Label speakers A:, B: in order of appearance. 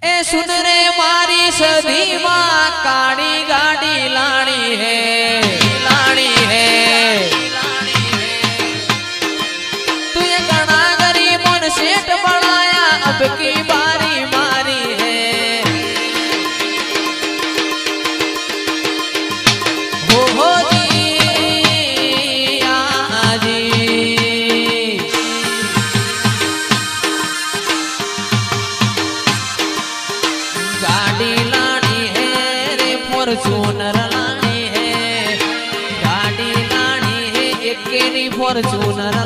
A: ए सुन रे मारी सदी माँ काड़ी गाड़ी लानी है लानी है तू ये घना गरीबों ने सेठ बनाया अब की बारी मारी है हो जी आजी गाड़ी लानी है रे फॉर्च्यूनर लानी है गाड़ी लानी है एक फॉर्च्यूनर